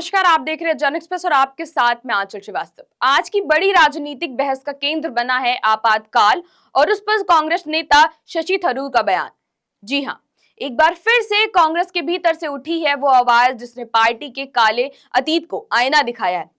नमस्कार, आप देख रहे हैं जन एक्सप्रेस और आपके साथ में आंचल श्रीवास्तव। आज की बड़ी राजनीतिक बहस का केंद्र बना है आपातकाल और उस पर कांग्रेस नेता शशि थरूर का बयान। जी हां, एक बार फिर से कांग्रेस के भीतर से उठी है वो आवाज जिसने पार्टी के काले अतीत को आईना दिखाया है।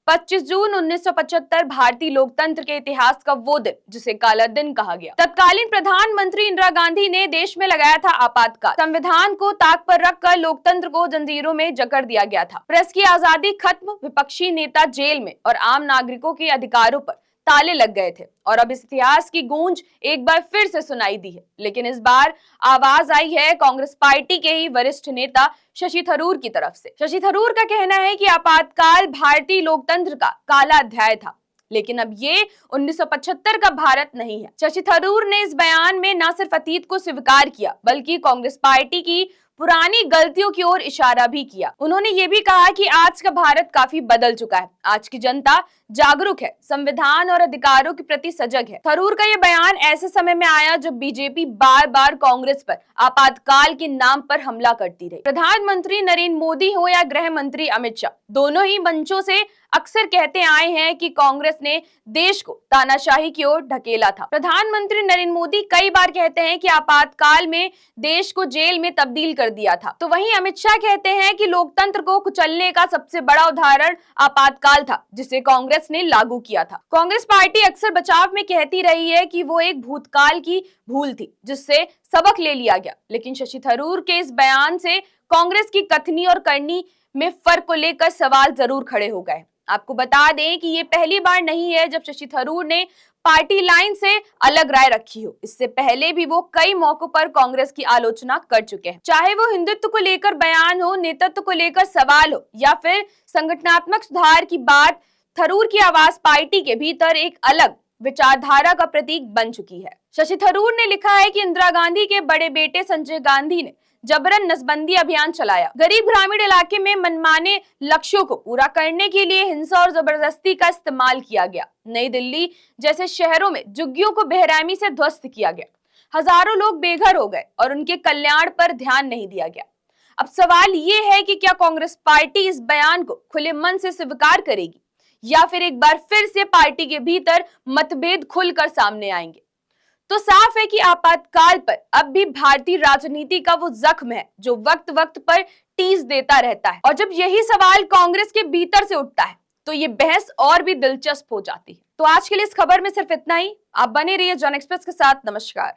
25 जून 1975 भारतीय लोकतंत्र के इतिहास का वो दिन जिसे काला दिन कहा गया। तत्कालीन प्रधानमंत्री इंदिरा गांधी ने देश में लगाया था आपातकाल। संविधान को ताक पर रखकर लोकतंत्र को जंजीरों में जकड़ दिया गया था। प्रेस की आजादी खत्म, विपक्षी नेता जेल में और आम नागरिकों के अधिकारों पर ताले लग गए थे। और अब इस इतिहास की गूंज एक बार फिर से सुनाई दी है, लेकिन इस बार आवाज आई है कांग्रेस पार्टी के ही वरिष्ठ नेता शशि थरूर की तरफ से। शशि थरूर का कहना है कि आपातकाल भारतीय लोकतंत्र का काला अध्याय था, लेकिन अब ये 1975 का भारत नहीं है। शशि थरूर ने इस बयान में न सिर्फ अतीत को स्वीकार किया, बल्कि कांग्रेस पार्टी की पुरानी गलतियों की ओर इशारा भी किया। उन्होंने ये भी कहा कि आज का भारत काफी बदल चुका है, आज की जनता जागरूक है, संविधान और अधिकारों के प्रति सजग है। थरूर का ये बयान ऐसे समय में आया जब बीजेपी बार बार कांग्रेस पर आपातकाल के नाम पर हमला करती रही। प्रधानमंत्री नरेंद्र मोदी हो या गृह मंत्री अमित शाह, दोनों ही मंचों से अक्सर कहते आए हैं कि कांग्रेस ने देश को तानाशाही की ओर ढकेला था। प्रधानमंत्री नरेंद्र मोदी कई बार कहते हैं कि आपातकाल में देश को जेल में तब्दील कर दिया था, तो वहीं अमित शाह कहते हैं कि लोकतंत्र को कुचलने का सबसे बड़ा उदाहरण आपातकाल था, जिसे कांग्रेस ने लागू किया था। कांग्रेस पार्टी अक्सर बचाव में कहती रही है कि वो एक भूतकाल की भूल थी जिससे सबक ले लिया गया, लेकिन शशि थरूर के इस बयान से कांग्रेस की कथनी और करनी में फर्क को लेकर सवाल जरूर खड़े हो गए। आपको बता दें कि ये पहली बार नहीं है जब शशि थरूर ने पार्टी लाइन से अलग राय रखी हो। इससे पहले भी वो कई मौकों पर कांग्रेस की आलोचना कर चुके हैं, चाहे वो हिंदुत्व को लेकर बयान हो, नेतृत्व को लेकर सवाल हो या फिर संगठनात्मक सुधार की बात। थरूर की आवाज पार्टी के भीतर एक अलग विचारधारा का प्रतीक बन चुकी है। शशि थरूर ने लिखा है कि इंदिरा गांधी के बड़े बेटे संजय गांधी ने जबरन नसबंदी अभियान चलाया। गरीब ग्रामीण इलाके में मनमाने लक्ष्यों को पूरा करने के लिए हिंसा और जबरदस्ती का इस्तेमाल किया गया। नई दिल्ली जैसे शहरों में झुग्गियों को बेरहमी से ध्वस्त किया गया। हजारों लोग बेघर हो गए और उनके कल्याण पर ध्यान नहीं दिया गया। अब सवाल ये है कि क्या कांग्रेस पार्टी इस बयान को खुले मन से स्वीकार करेगी या फिर एक बार फिर से पार्टी के भीतर मतभेद खुलकर सामने आएंगे। तो साफ है कि आपातकाल पर अब भी भारतीय राजनीति का वो जख्म है जो वक्त वक्त पर टीस देता रहता है, और जब यही सवाल कांग्रेस के भीतर से उठता है तो ये बहस और भी दिलचस्प हो जाती है। तो आज के लिए इस खबर में सिर्फ इतना ही। आप बने रहिए जन एक्सप्रेस के साथ। नमस्कार।